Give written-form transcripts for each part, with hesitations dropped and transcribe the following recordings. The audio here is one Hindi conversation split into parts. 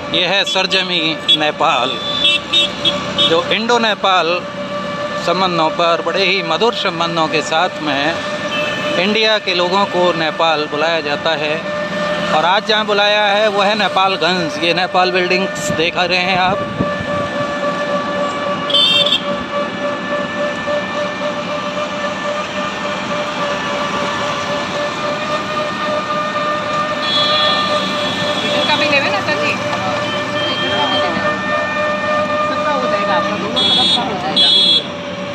ये है सरजमी नेपाल, जो इंडो नेपाल संबंधों पर बड़े ही मधुर संबंधों के साथ में इंडिया के लोगों को नेपाल बुलाया जाता है। और आज जहाँ बुलाया है वो है नेपालगंज। ये नेपाल बिल्डिंग्स देख रहे हैं आप।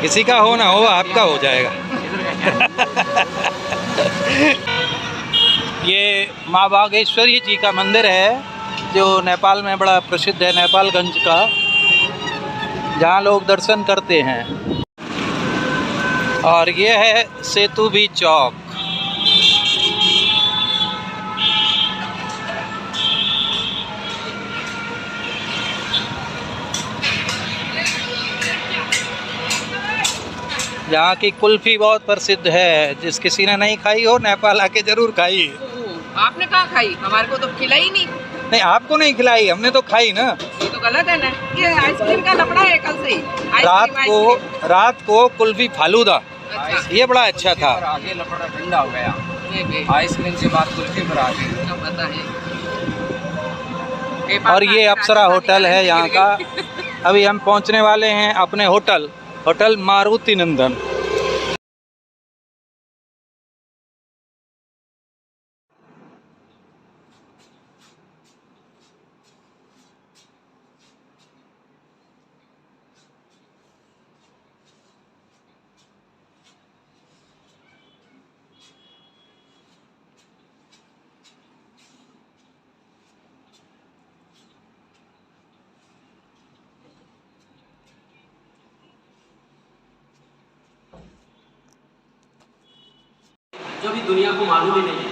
किसी का हो ना हो, आपका हो जाएगा। ये माँ बागेश्वरी जी का मंदिर है जो नेपाल में बड़ा प्रसिद्ध है, नेपालगंज का, जहाँ लोग दर्शन करते हैं। और ये है सेतुबी चौक। यहाँ की कुल्फी बहुत प्रसिद्ध है। जिस किसी ने नहीं खाई हो, नेपाल आके जरूर खाई। आपने कहाँ खाई? हमारे को तो खिलाई नहीं। नहीं, आपको नहीं खिलाई, हमने तो खाई ना। ये तो गलत है ना। ये आइसक्रीम का लफड़ा है कल से ही। रात को कुल्फी फालूदा। अच्छा। ये बड़ा अच्छा था। आगे लफड़ा ठंडा हो गया। आइसक्रीम से बात कुल्फी पर आ गई। और ये अप्सरा होटल है यहाँ का। अभी हम पहुँचने वाले हैं अपने होटल मारुति नंदन। जो भी दुनिया को मालूम ही नहीं है।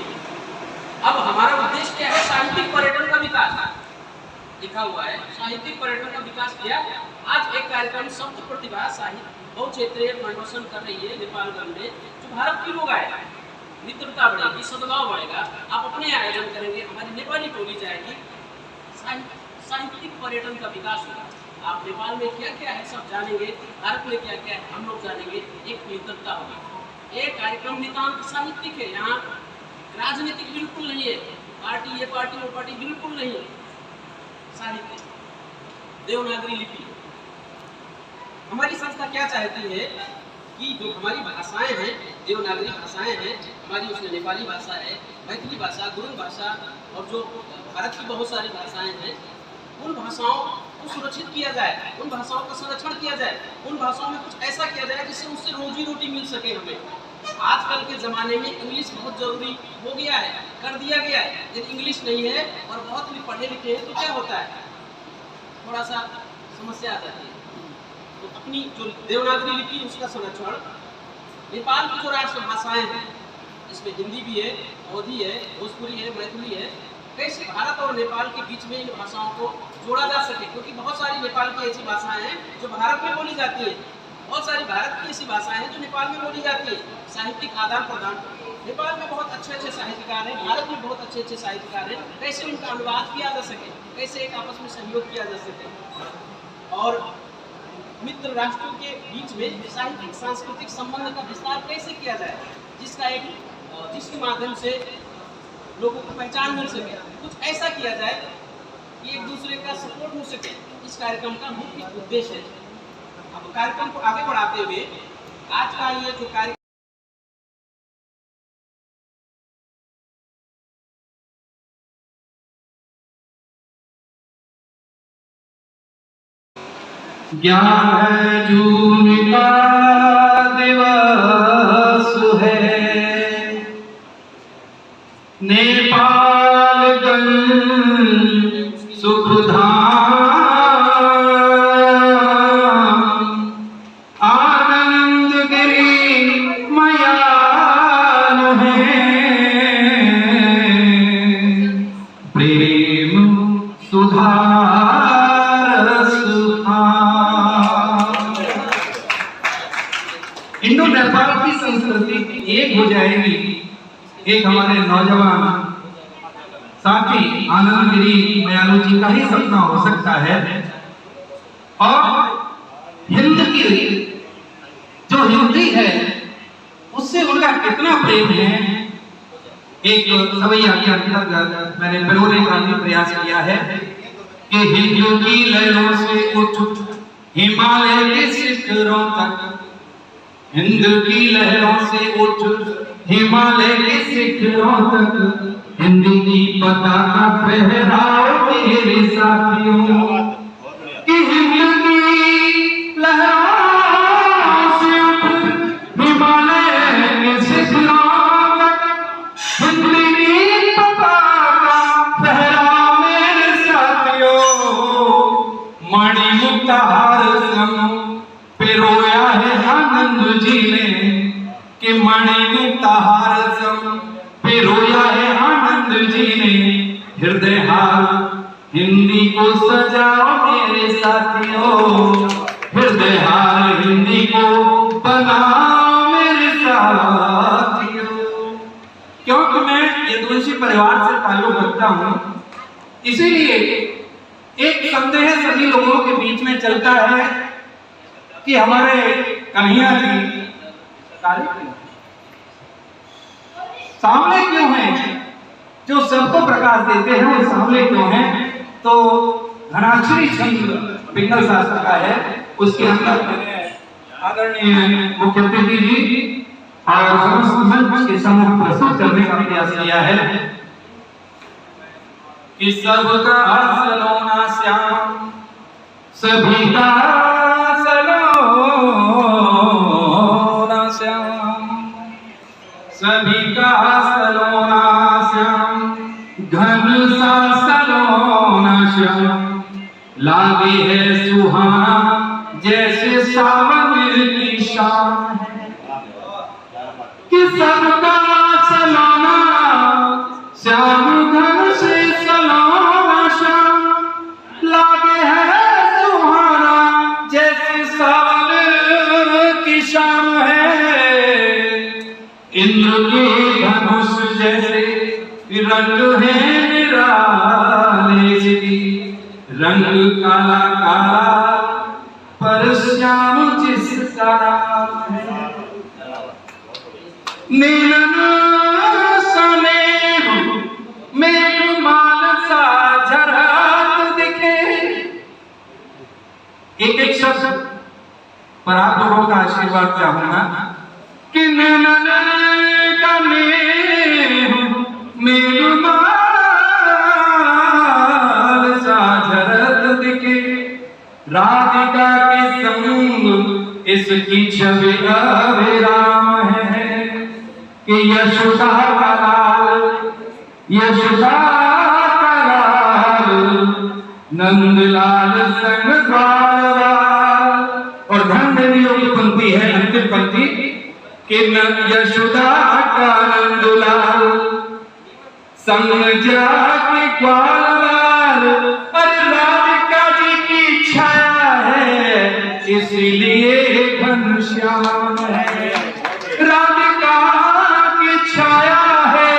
अब हमारा उद्देश्य क्या है? साहित्यिक पर्यटन का विकास। लिखा हुआ है साहित्यिक पर्यटन का विकास किया। आज एक कार्यक्रम शब्द प्रतिभा साहित्य बहुक्षेत्रीय प्रदर्शन कर रही है नेपालगंज में, जो भारत के लोग आए, मित्रता बढ़ेगी, सद्भाव बढ़ेगा। आप अपने आयोजन करेंगे, हमारी नेपाली टोली जाएगी, साहित्यिक पर्यटन का विकास होगा। आप नेपाल में क्या क्या है सब जानेंगे, भारत में क्या क्या है हम लोग जानेंगे। एक मित्रता होगी। ये कार्यक्रम नितांत साहित्यिक है। यहाँ राजनीतिक बिल्कुल नहीं है, पार्टी ये पार्टी वो पार्टी बिल्कुल नहीं है। साहित्य, देवनागरी लिपि। हमारी संस्था क्या चाहती है कि जो हमारी भाषाएं हैं, देवनागरी भाषाएं हैं हमारी, उसमें नेपाली भाषा है, मैथिली भाषा, गुरुङ भाषा, और जो भारत की बहुत सारी भाषाएं हैं, उन भाषाओं को सुरक्षित किया जाए, उन भाषाओं का संरक्षण किया जाए, उन भाषाओं में कुछ ऐसा किया जाए जिससे उससे रोजी रोटी मिल सके हमें। आजकल के ज़माने में इंग्लिश बहुत ज़रूरी हो गया है, कर दिया गया है। यदि इंग्लिश नहीं है और बहुत भी पढ़े लिखे हैं तो क्या होता है, थोड़ा सा समस्या आ जाती है। तो अपनी जो देवनागरी लिपि उसका संरक्षण, नेपाल की जो राष्ट्र भाषाएँ हैं इसमें हिंदी भी है, अवधी है, भोजपुरी है, मैथिली है, कैसे भारत और नेपाल के बीच में इन भाषाओं को जोड़ा जा सके। क्योंकि बहुत सारी नेपाल की ऐसी भाषाएं हैं जो भारत में बोली जाती है, बहुत सारी भारत की ऐसी भाषाएं हैं जो नेपाल में बोली जाती है। साहित्यिक आदान प्रदान, नेपाल में बहुत अच्छे साहित्यकार हैं, भारत में बहुत अच्छे साहित्यकार हैं, कैसे उनका अनुवाद किया जा सके, कैसे एक आपस में सहयोग किया जा सके, और मित्र राष्ट्रों के बीच में साहित्यिक सांस्कृतिक संबंध का विस्तार कैसे किया जाए, जिसके माध्यम से लोगों को पहचान मिल सके। कुछ ऐसा किया जाए कि एक दूसरे का सपोर्ट हो सके। इस कार्यक्रम का मुख्य उद्देश्य है। अब कार्यक्रम को आगे बढ़ाते हुए आज का ये जो कार्यक्रम ज्ञान है जून का दिवस है, नेपालगंज सुखधाम, आनंद गिरी मयान है, प्रेम सुधार इंडो नेपाल की संस्कृति एक हो जाएगी। एक हमारे नौजवान साथी आनंद गिरी मयालू जी का ही सपना हो सकता है। और हिंद की जो हिंदी है उससे उनका कितना प्रेम है। एक सवैया के अंतर्गत मैंने पिरोने का भी प्रयास किया है कि हिंद की लहरों से उठ हिमालय के शिखरों तक, हिंद की लहरों से उठ हिमालय के शिखरों तक, हिंदी की पताका फहराओ मेरे साथियों, कि हिंद की लहरों से उठ हिमालय के शिखरों तक, हिंदी की पताका फहराओ मेरे साथियों। मणिमुक्ता हार सम पिरोया है आनंद जी ने, कि मणिमुक्ता हार सम पिरोया है आनंद जी ने, हृदय हार हिंदी को सजाओ मेरे साथियों, हृदय हार हिंदी को बनाओ मेरे साथियों। क्योंकि मैं यदुवंशी परिवार से ताल्लुक रखता हूं, इसीलिए एक संदेह सभी लोगों के बीच में चलता है कि हमारे कन्हैया जी सामने क्यों हैं, जो सबको प्रकाश देते हैं वो सामने क्यों हैं। तो घनाक्षरी छंद पिंगल शास्त्र का है, उसके अंदर मैंने आदरणीय मुख्य अतिथि जी और समस्त मंच के सम्मुख प्रस्तुत करने का प्रयास किया है कि सबका सलोना श्याम, सभी का सलोना श्याम, सभी का सलोना श्याम, घन सा सलोना श्याम, लागे है सुहाना जैसे सावन की शाम है, कि सबका सलोना श्याम, घन से सलोना श्याम, लागे है सुहाना जैसे सावन की शाम है। इंद्र के धनुष जैसे रंग है निराले जी, रंग काला काला पर श्याम जिसका नाम है। नीलन सने मेघमाल सा झरत दिखे। एक शब्द पर आप लोगों का आशीर्वाद चाहूंगा कि नीलन का मेघमाल सा झरत दिखे, राधिका के संग इसकी छवि अविराम है, कि यशोदा का लाल, यशोदा का लाल, नंदलाल संग ग्वालवाल। और ध्यान देने योग्य पंक्ति है अंतिम पंक्ति कि यशोदा का नंदलाल संग जाके ग्वालवाल। अरे राधिका जी की छाया है इसलिए घनश्याम है, राधिका की छाया है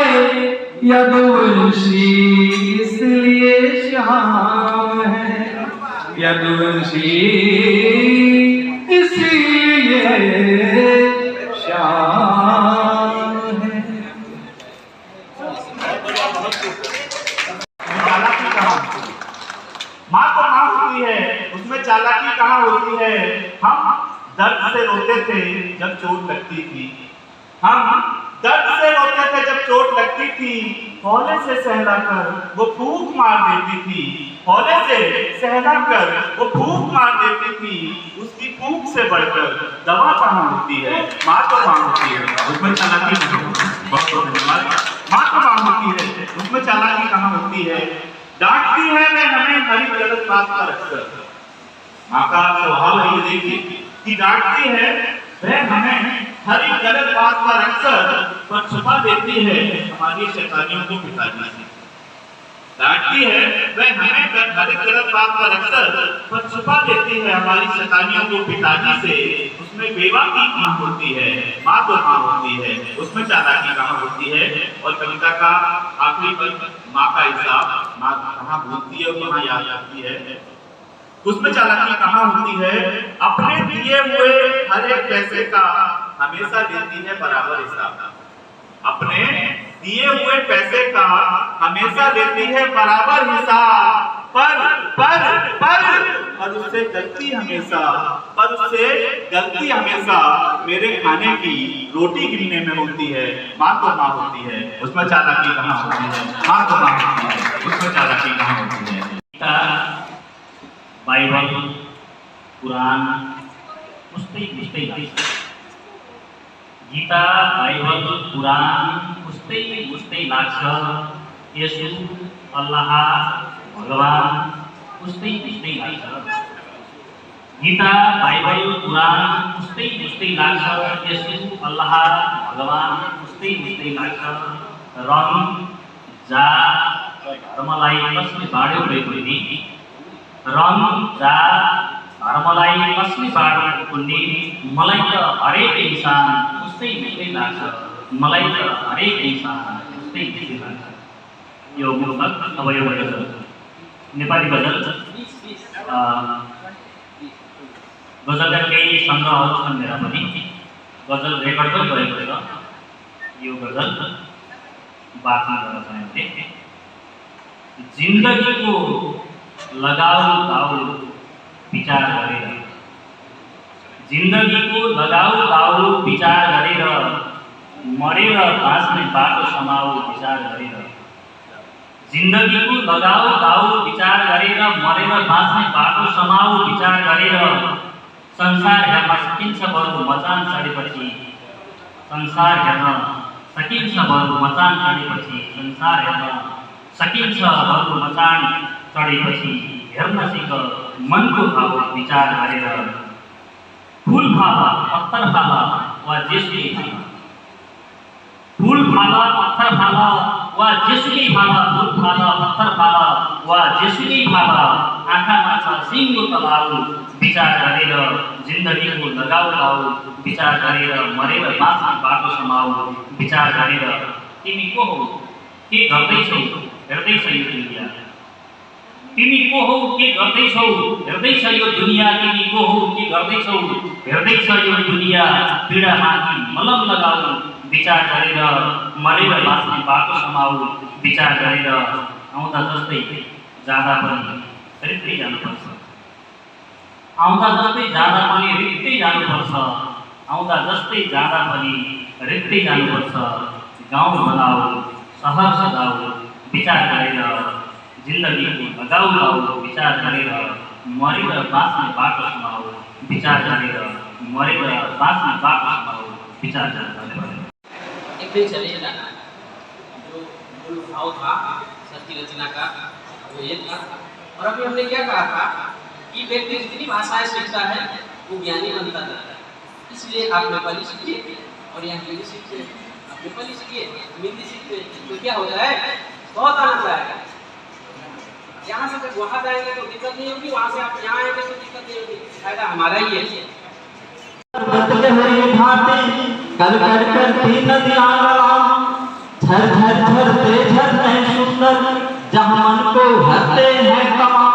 यदुवंशी इसलिए श्याम है, यदुवंशी इसलिए श्याम है। चालाकी कहाँ, माँ तो माँ होती है, उसमें चालाकी कहाँ होती है। हम दर्द से रोते थे जब चोट लगती थी, हम दर्द से रोते थे जब चोट लगती थी, हौले से सहलाकर वो फूंक मार देती थी, हौले से सहलाकर वो फूंक मार देती थी। उसकी फूंक से बढ़कर दवा कहाँ होती है, माँ तो माँ होती है, उसमें चालाकी कहाँ होती है। बहुत बहुत धन्यवाद। माँ तो माँ होती है, उसमें चालाकी कहाँ होती है। डांटती है मैं हमें हरी गलत बात पर अक्सर, माँ का स्वभाव है ये देखिए कि डांटती है वह हमें हरी गलत बात पर अक्सर, पर छुपा देती है हमारी शैतानियों को पिताजी से। डांटती है, वह हमें हर एक गलत बात पर अक्सर छुपा देती है हमारी शैतानियों को पिताजी से। उसमें बेवाकी कहाँ होती है, माँ तो माँ होती है, उसमें चालाकी कहाँ होती है। और कविता का आखिरी पद माँ का हिसाब, माँ कहाँ भूलती है और कहाँ याद आती है, उसमें चालाकी कहाँ होती है। अपने दिए हुए हर एक पैसे का हमेशा देती है बराबर हिसाब। अपने दिए हुए पैसे का हमेशा देती है बराबर हिसाब। पर उससे गलती हमेशा मेरे खाने की रोटी गिनने में होती है। माँ तो माँ होती है, उसमें चालाकी कहाँ होती है। माँ तो माँ होती है, उसमें चालाकी कहाँ होती है। बाइबल, कुरान, पुस्तै गीता, बाइबल, कुरान पुस्तै लाग्छ। यसु, अल्लाह, भगवान पुस्तै लाग्छ। गीता, बाइबल, कुरान पुस्तै लाग्छ। यसु, अल्लाह, भगवान पुस्तै लाग्छ। रङ, जात, धर्मलाई कसले बाँड्यो रे कुन्नी? रङ, जात, धर्मलाई कसले बाँड्यो कुन्नी? मलाई त हरेक इंसान उस्तै लाग्छ। मलाई त हरेक इंसान उस्तै लाग्छ। यो मुक्तक अब यो गजल नेपाली गजल गजलका केही सङ्ग्रहहरू छन् मेरा पनि। गजल रेकर्ड पनि गरेको छ। यो गजल वाचन गर्न चाहन्थे। जिन्दगीको लगाउ दाउ विचार गरेर, जिन्दगीको लगाउ दाउ विचार गरेर, मरेर बाँच्ने बाटो समाउ विचार गरेर। जिन्दगीको लगाउ दाउ विचार गरेर, मरेर बाँच्ने बाटो समाउ विचार गरेर। संसार हेर्न सकिन्छ बरु मचान चढेपछि, संसार हेर्न सकिन्छ बरु मचान चढेपछि, संसार हेर्न सकिन्छ बरु मचान चढेपछि। हेर्न सिक मनको भाव विचार गरेर। फूल फाला पत्थर फाला वा जेसुकै फाला, फूल फाला पत्थर फाला वा जेसुकै फाला, फूल फाला पत्थर फाला वा जेसुकै फाला। आँखामा छ सिङ्गो तलाउ विचार गरेर, जिन्दगीको लगाउ दाउ विचार गरेर, मरेर बाँच्ने बाटो समाउ विचार गरेर। तिमी को हौ, के गर्दैछौ, हेर्दैछ यो दुनिया? तिमी को हौ, के गर्दैछौ, हेर्दैछ यो दुनिया? तिमी को हौ, के गर्दैछौ, हेर्दैछ यो दुनिया? पीडा माथि मलम लगाऊ विचार गरेर, मरेर बाँच्ने बाटो समाउ विचार गरेर। आउँदा जस्तै जाँदा पनि रित्तै जानुपर्छ, आउँदा जस्तै जाँदा पनि रित्तै जानुपर्छ, आउँदा जस्तै जाँदा पनि रित्तै जानुपर्छ। गाउँ बनाऊ, सहर सजाऊ विचार गरेर, जिन्दगीको लगाउ दाउ विचार गरेर, मरेर बाँच्ने बाटो समाउ विचार गरेर, मरेर बाँच्ने बाटो समाउ विचार गरेर। एक दिन चलेगा जो मूल भाव था सर की रचना का, वो ये था। और अभी हमने क्या कहा था कि व्यक्ति जितनी भाषाएं सीखता है वो ज्ञानी बनता जाता है। इसलिए आप नेपाली सीखिए और यहाँ हिंदी सीखिए, आप नेपाली सीखिए, हिंदी सीखिए, तो क्या हो जाए, बहुत आनंद आएगा। यहाँ से जब वहाँ जाएंगे तो दिक्कत नहीं होगी, वहाँ से आप यहाँ आएंगे तो दिक्कत नहीं होगी, फायदा हमारा ही है। कर कर करती नदियाँ झर झर झरते झरने सुंदर, जहाँ मन को हरते हैं कमा।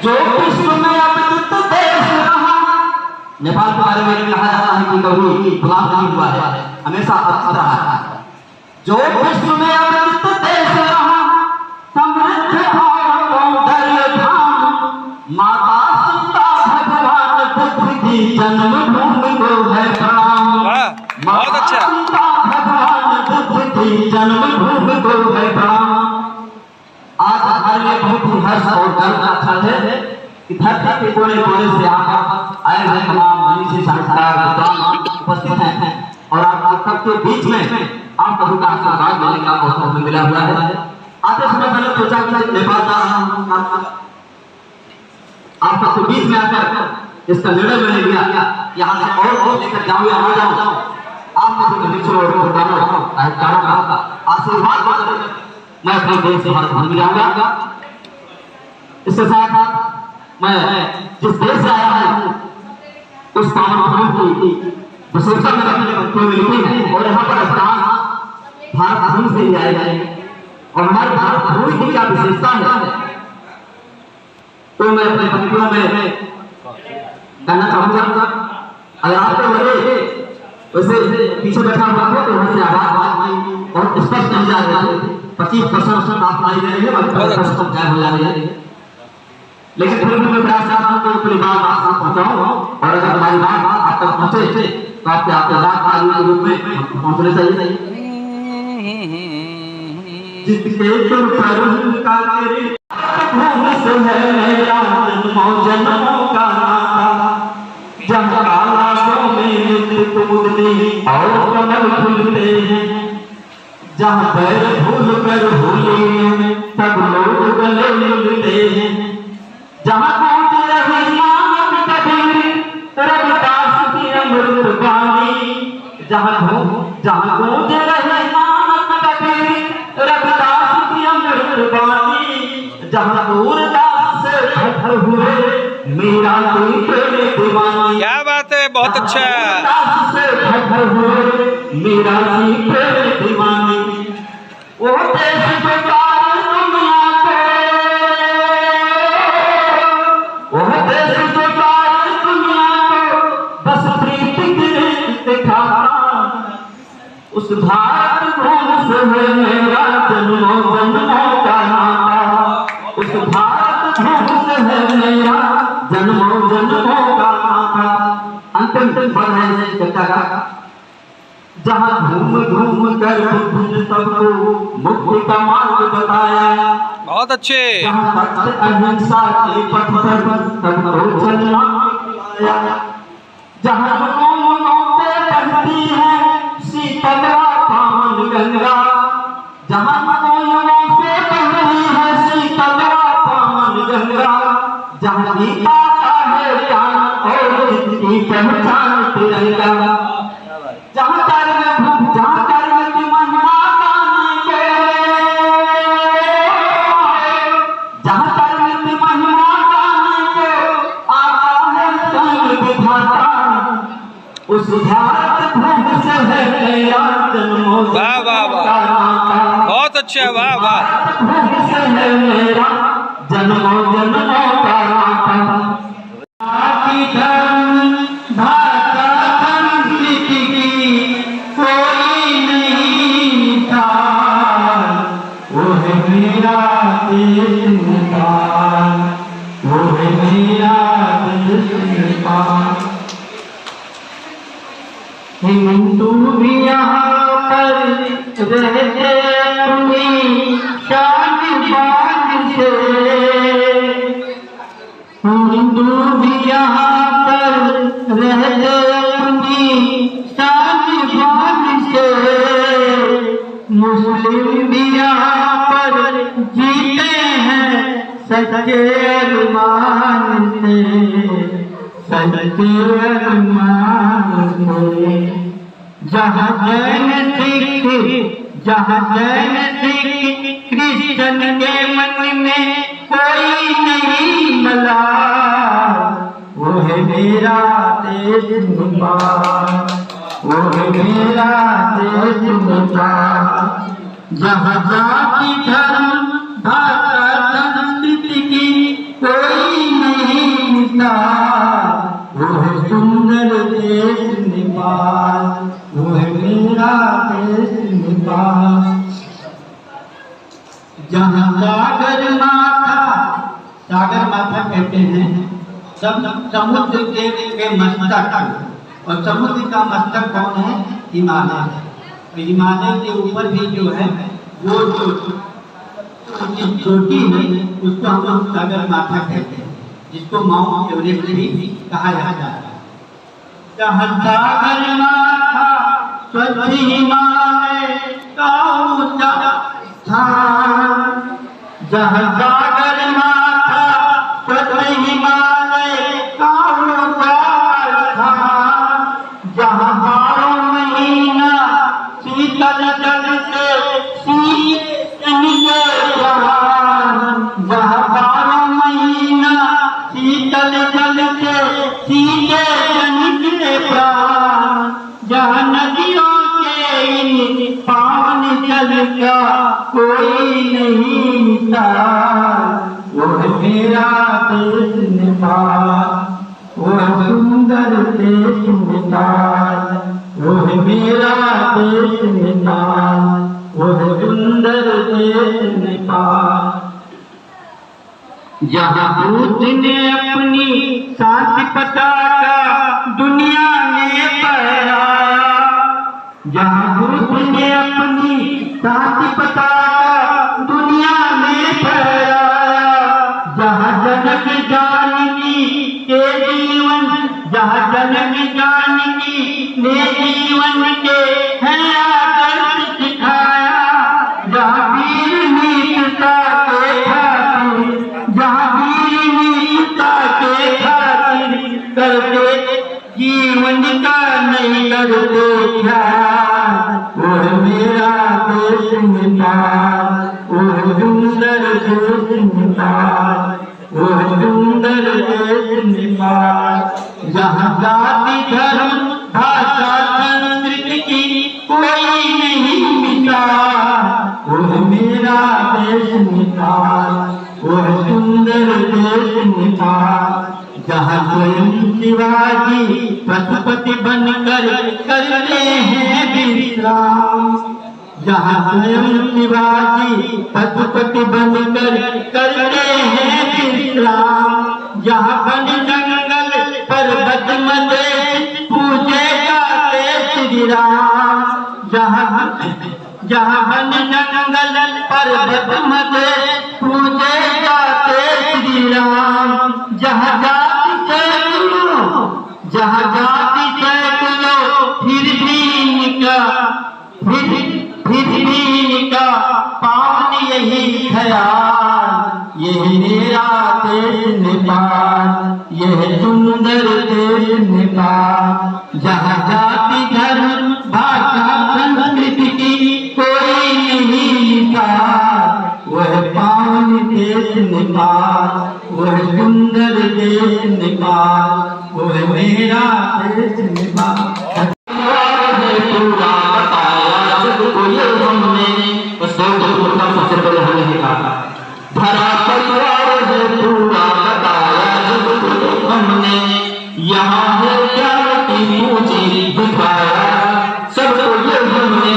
जो विश्व में अद्भुत देश रहा। नेपाल के बारे में कहा जाता है कि कभी गुलाम नहीं हुआ है, हमेशा अच्छा रहा है। जो विश्व में अद्भुत देश रहा, समृद्ध और दरियाधाम, माता सीता भगवान बुद्ध की जन्मभूमि को है प्रणाम। बहुत अच्छा। सीता भगवान बुद्ध की जन्मभूमि को है प्रणाम। आज हमारे लिए बहुत ही हर्ष और गर्व का क्षण है कि धरती के कोने कोने से आकर आए हुए तमाम मनीषी साहित्यकार विद्वान उपस्थित हैं और आप सबके बीच में आप प्रभु का आशीर्वाद लेने का अवसर हमें मिला हुआ है। आते समय मैंने सोचा कि नेपाल जा रहा हूँ, आप सबके बीच में आकर इसका निर्णय मैंने लिया, यहाँ से और लेकर जाऊँ या ना जाऊँ, आप मुझे आशीर्वाद मैं अपने देश भारत भूमि जाऊंगा। इसके साथ मैं जिस देश से आया हूँ उस पावन भूमि की विशेषता मैंने अपने बच्चों में लिखी है और यहाँ पर स्थान भारत भूमि से लिया है और हमारे भारत भूमि की क्या विशेषता है तो मैं अपने पंक्तियों में कहना चाहूंगा। अगर आपको लगे वैसे पीछे बैठा हुआ हो तो वहां से आवाज बहुत स्पष्ट नहीं जा रही है, 25% आप नहीं दे रही है, 50% गायब हो जा रही है, लेकिन फिर भी मैं प्रयास करता हूँ कि अपनी बात आप तक पहुँचाऊँ और अगर हमारी बात आप तक पहुँचे तो आपके बात आदमी के रूप में पहुँचने चाहिए। जिसके तुम पर का तेरे से है मेरा जन्मों का नाता, जब कालागों में नित्य मुदनी और कमल फूलते हैं, जहाँ पैर भूल कर होली में तब लोग गले मिलते हैं, जहाँ गूंज रही मानव कबीर रविदास की अमृत वाणी, जहाँ गूंज रही मानव कबीर रविदास की अमृत वाणी, जहाँ सूरदास से ठहर हुए मेरा कोई प्रेम दीवानी। क्या बात है, बहुत अच्छा। सूरदास से ठहर हुए मेरा कोई प्रेम दीवानी। वो देश जो सारी दुनिया को, वो देश जो सारी दुनिया को बस प्रीति की दिखाता, उस भारत भूमि से है मेरा जन्मों जन्मों का नाता, उस भारत भूमि से है मेरा जन्मों जन्मों का नाता। अंतिम पद है इस कविता का, जहाँ घूम घूम कर बुद्ध सबको मुक्ति का मार्ग बताया, बहुत अच्छे। जहाँ सत्य अहिंसा के पथ पर सबको चलना सिखाया, जहाँ मनों पे बहती है शीतला पावन गंगा, जहाँ मनों पे बहती है शीतला पावन गंगा, जहाँ गीता का है ज्ञान और जिसकी पहचान तिरंगा, जहाँ कर्म की महिमा गाने के, जहाँ कर्म की महिमा गाने के आता है संग विधाता, उस भारत भूमि से है मेरा जन्मों वाह वाह वाह, बहुत अच्छा, वाह वाह। भारत भूमि से है मेरा जन्मों जन्मों का नाता। की धर्म भाषा संस्कृति की कोई नहीं था, वो है मेरा देश नेपाल, वो है मेरा देश नेपाल। हिंदू भी यहाँ पर रहते अपनी शान बान से, हिंदू भी यहाँ पर रहते अपनी शान बान से, मुस्लिम भी यहाँ पर जीते हैं सच्चे अरमान से, सच्चे अरमान से। जहाँ जैन सिख क्रिश्चन के मन में कोई नहीं मला, वो है मेरा देश नेपाल, वो है मेरा देश नेपाल। जहाँ जाति धर्म भाषा संस्कृति की कोई नहीं मिलता, वो है सुंदर देश नेपाल, वो है मेरा देश नेपाल। जहाँ सागर माथा कहते हैं सब समुद्र के मस्तक, और समुद्र का मस्तक कौन है? हिमालय। हिमालय के ऊपर भी जो है वो जो चोटी है उसको हम लोग सागर माथा कहते हैं, जिसको माउंट एवरेस्ट भी कहा जाता है। जहाँ सागर माथा स्वच्छ हिमालय का ऊंचा स्थान, जहाँ सागर माथा स्वच्छ हिमालय का ऊंचा स्थान, जहाँ बारह महीना शीतल जल से शीत जंगल का कोई नहीं मिसाल, वो है मेरा देश नेपाल, वो है सुंदर देश नेपाल, वो है मेरा देश नेपाल, वो है सुंदर देश नेपाल। जहाँ बुद्ध ने अपनी शांति पताका दुनिया में फहराया, जहाँ बुद्ध ने अपनी शांति पताका दुनिया में फहराया, जहाँ जनक जानकी के जीवन, जहाँ जनक जानकी ने जीवन के हैं आदर्श सिखाया, जहाँ वीर मीतता के खातिर, जहाँ वीर मीतता के खातिर करके जीवन का नहीं करते ख्याल, वो है मेरा देश नेपाल, वो है सुंदर देश नेपाल, वो है सुंदर देश नेपाल। जहाँ जाति धर्म भाषा संस्कृति की कोई नहीं मिसाल, वो है मेरा देश नेपाल, वो है सुंदर देश नेपाल। जहाँ स्वयं शिवाजी पशुपति बनकर करते हैं विश्राम, जहाँ स्वयं शिवाजी पशुपति बनकर करते हैं विश्राम, जहाँ वन जंगल पर्वत मदेश पूजे गाते श्री राम, जहाँ वन जंगल पर्वत मदेश पूजे गाते श्री राम, जहाँ जाति सैकड़ों फिर भी इनका पावन यही ख्याल, ये मेरा देश नेपाल, यह सुंदर देश नेपाल। जहाँ जाति धर्म भाषा संस्कृति की कोई नहीं मिसाल, वह पावन देश नेपाल, वह सुंदर देश नेपाल, वह मेरा देश नेपाल। भरा परिवार है पूरा बताया जब हमने, यहाँ है ज्ञान की पूंजी दिखाया सबको ये हमने,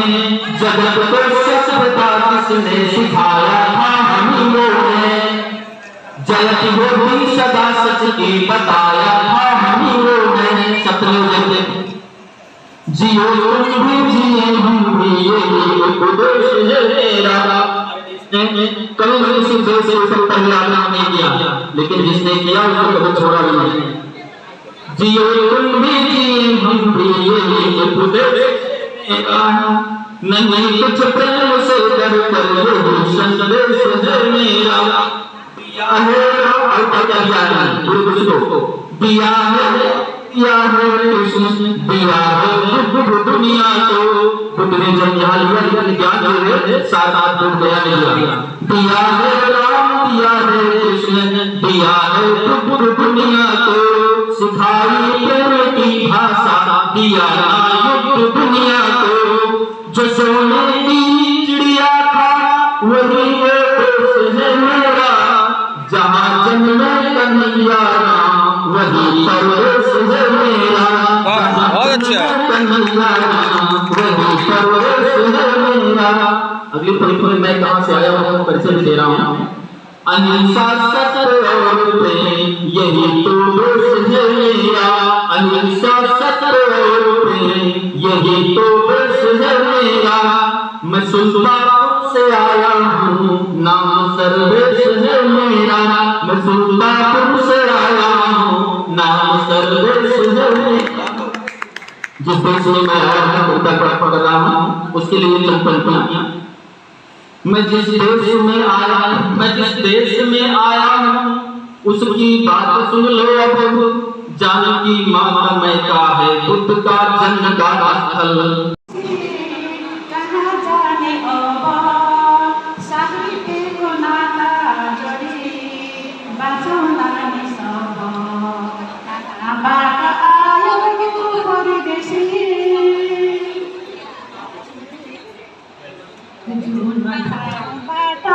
जगत को सभ्यता किसने सिखाया था हम लोगों ने, जयति होगी सदा सच की बताया था हम लोगों ने। सतलुज जियो तुम भी जिए हम भी, ये उपदेश है मेरा। कभी भी इसी देश से ऊपर पहले आना नहीं किया, लेकिन जिसने किया उसको कभी छोड़ा नहीं। जियो तुम भी जिए हम भी, ये उपदेश नहीं कुछ प्रेम से कर कर ये संदेश है मेरा। दिया है दिया है कृष्ण, दिया है बुद्ध दुनिया को, बुद्ध ने जब यहाँ लिया ज्ञान जो सात आठ दूर गया लिया। दिया है राम, दिया है कृष्ण, दिया है बुद्ध दुनिया को, सिखाई प्रेम की भाषा, दिया युद्ध दुनिया को। जो सोने की चिड़िया था वही देश है मेरा, जहाँ जन्मे कन्हैया राम वही परदेश है मेरा। बहुत अच्छा। कन्हैया राम वही परदेश है मेरा। अगली पंक्ति में मैं कहाँ से आया हूँ परिचय दे रहा हूँ। अहिंसा सत्य और प्रेम यही तो देश है मेरा, अहिंसा सत्य और प्रेम यही तो देश है मेरा। मैं सुल्तानपुर से आया हूँ, नाम सर्वेश है मेरा। मैं सुल्तानपुर से आया हूँ, नाम सर्वेश है मेरा। जिस देश में मैं आया हूँ पढ़ रहा हूँ, उसके लिए चंद पंक्तियां। मैं जिस देश में आया हूँ उसकी बात सुन लो अब, जानकी माँ का मैका है बुद्ध का जन्म का स्थल। बाट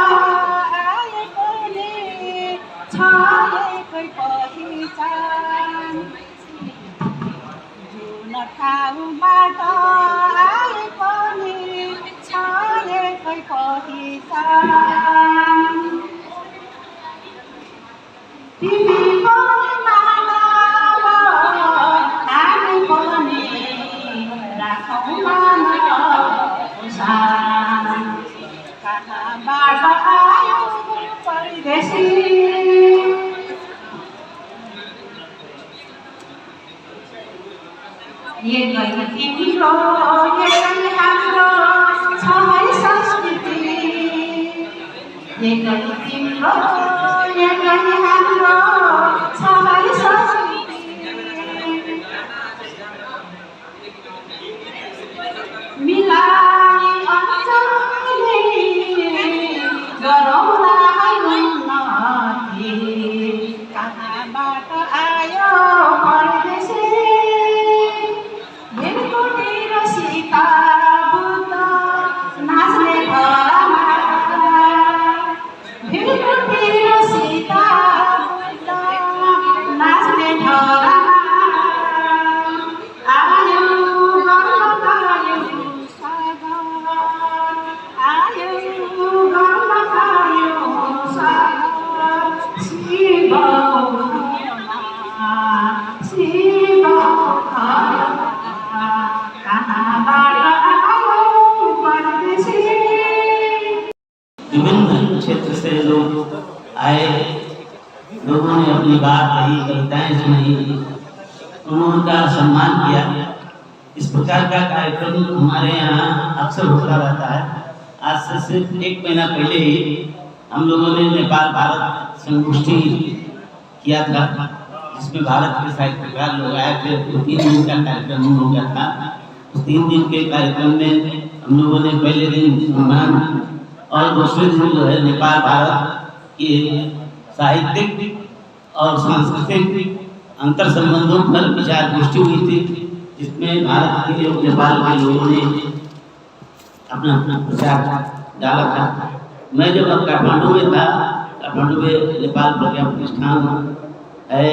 आएकोले छाएकै पहिचान जुन ठाउँबाट आएकोले छाएकै पहिचान तिमी पनि मानव हामी पनि राखौँ कहाँबाट आयो परदेशी ये गई तिम्रो ये गई हाम्रो छ है संस्कृति ये गई तिम्रो ये गई हाम्रो छ है संस्कृति मिलाई अञ्चलले गरौँला है उन्नति कहाँबाट आयो परदेशी भेलकोटी र सीता बुद्ध नाच्ने घरमा भेलकोटी र सीता बुद्ध नाच्ने घरमा आयो गर्न पायो सागर आयो गर्न पायो सागर शिव शिव विभिन्न क्षेत्र से लोग आए, लोगों ने अपनी बात कही, कविताएं सुनाई, उनका सम्मान किया। इस प्रकार का कार्यक्रम हमारे यहाँ अक्सर होता रहता है। आज से सिर्फ 1 महीना पहले ही हम लोगों ने नेपाल भारत संगोष्ठी किया था, जिसमें भारत के साहित्यकार लोग आए थे। 3 दिन का कार्यक्रम हो गया था। 3 दिन के कार्यक्रम में हम लोगों ने पहले दिन सम्मान और दूसरे दिन जो है नेपाल भारत के साहित्यिक और सांस्कृतिक अंतर संबंधों पर विचार गोष्ठी हुई थी, जिसमें भारत के और नेपाल के लोगों ने अपना अपना प्रचार डाला था। मैं जब काठमांडू में था, काठमांडू में नेपाल प्रज्ञा प्रतिष्ठान है,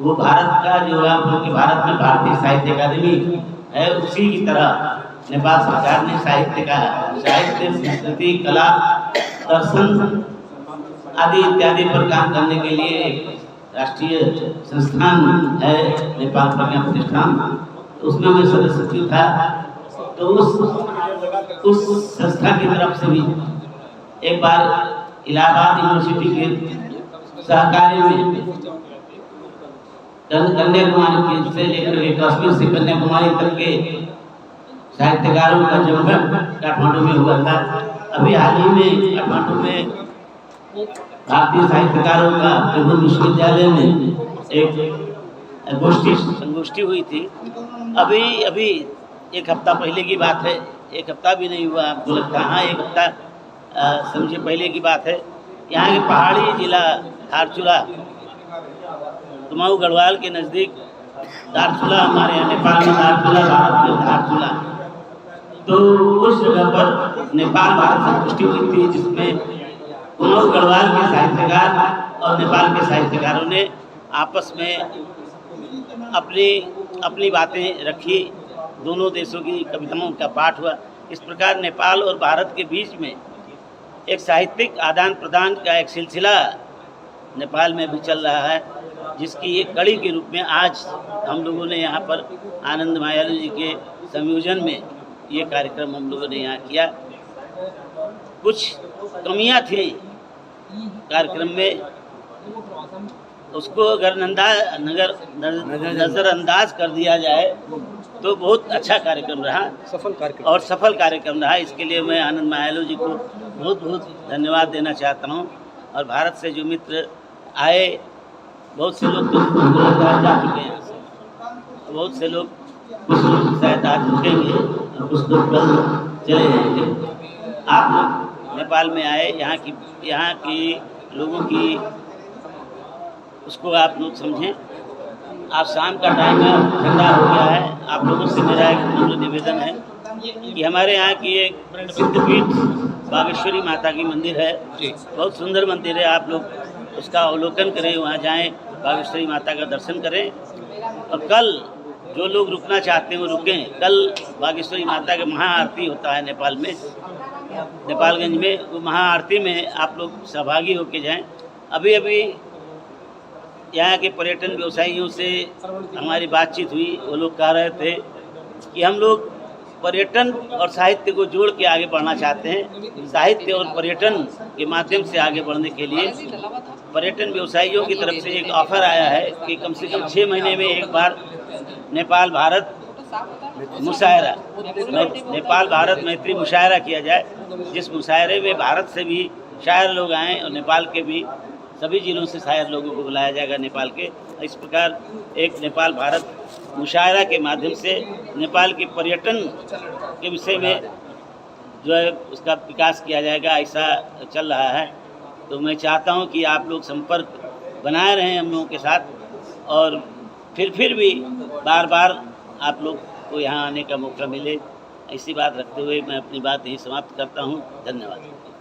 वो भारत का जो है भारत में भारतीय साहित्य अकादमी है, उसी की तरह नेपाल सरकार ने साहित्य संस्कृति कला दर्शन आदि इत्यादि पर काम करने के लिए एक राष्ट्रीय संस्थान है नेपाल प्रज्ञा प्रतिष्ठान, उसमें मैं सदस्य था। तो उस संस्था की तरफ से भी एक बार इलाहाबाद यूनिवर्सिटी के सहकार्य में कन्याकुमारी से लेकर के कश्मीर से कन्याकुमारी तक के साहित्यकारों का जमघट काठमांडू में हुआ था। अभी हाल ही में काठमांडू में भारतीय साहित्यकारों का त्रिभुवन विश्वविद्यालय में एक संगोष्ठी हुई थी। अभी 1 हफ्ता पहले की बात है, 1 हफ्ता भी नहीं हुआ आपको लगता, हाँ 1 हफ्ता समझे पहले की बात है। यहाँ के पहाड़ी जिला धारचूला, कुमाऊं गढ़वाल के नज़दीक धारचूला, हमारे यहाँ नेपाल में धारचूला, भारत में धारचूला, तो उस जगह पर नेपाल भारत संगोष्ठी हुई थी, जिसमें कुमाऊं गढ़वाल के साहित्यकार और नेपाल के साहित्यकारों ने आपस में अपनी बातें रखी। दोनों देशों की कविताओं का पाठ हुआ। इस प्रकार नेपाल और भारत के बीच में एक साहित्यिक आदान प्रदान का एक सिलसिला नेपाल में भी चल रहा है, जिसकी एक कड़ी के रूप में आज हम लोगों ने यहाँ पर आनंद मायालु जी के संयोजन में ये कार्यक्रम हम लोगों ने यहाँ किया। कुछ कमियाँ थी कार्यक्रम में, उसको अगर नज़रअंदाज कर दिया जाए तो बहुत अच्छा कार्यक्रम रहा, सफल कार्यक्रम रहा। इसके लिए मैं आनंद मायालु जी को बहुत बहुत धन्यवाद देना चाहता हूँ। और भारत से जो मित्र आए, बहुत से लोग तो जा चुके हैं, बहुत से लोग कुछ लोग शायद आज रुकेंगे और कुछ लोग कल चले जाएंगे। आप लोग नेपाल में आए, यहाँ की लोगों की उसको आप लोग समझें। आप शाम का टाइम है, ठंडा हो गया है, आप लोगों से मेरा एक नम्र निवेदन है कि हमारे यहाँ की एक सिद्धपीठ बागेश्वरी माता की मंदिर है, बहुत सुंदर मंदिर है। आप लोग उसका अवलोकन करें, वहाँ जाएं, बागेश्वरी माता का दर्शन करें। और कल जो लोग रुकना चाहते हैं वो रुकें। कल बागेश्वरी माता का महाआरती होता है नेपाल में, नेपालगंज में। वो महाआरती में आप लोग सहभागी होके जाएं। अभी अभी यहाँ के पर्यटन व्यवसायियों से हमारी बातचीत हुई। वो लोग कह रहे थे कि हम लोग पर्यटन और साहित्य को जोड़ के आगे बढ़ना चाहते हैं। साहित्य और पर्यटन के माध्यम से आगे बढ़ने के लिए पर्यटन व्यवसायियों की तरफ से एक ऑफर आया है कि कम से कम 6 महीने में एक बार नेपाल भारत मुशायरा, नेपाल भारत मैत्री मुशायरा किया जाए, जिस मुशायरे में भारत से भी शायर लोग आएँ और नेपाल के भी सभी जिलों से शायर लोगों को बुलाया जाएगा नेपाल के। इस प्रकार एक नेपाल भारत मुशायरा के माध्यम से नेपाल के पर्यटन के विषय में जो है उसका विकास किया जाएगा, ऐसा चल रहा है। तो मैं चाहता हूं कि आप लोग संपर्क बनाए रहें हम लोगों के साथ, और फिर भी बार बार आप लोग को यहाँ आने का मौका मिले, ऐसी बात रखते हुए मैं अपनी बात यहीं समाप्त करता हूँ। धन्यवाद।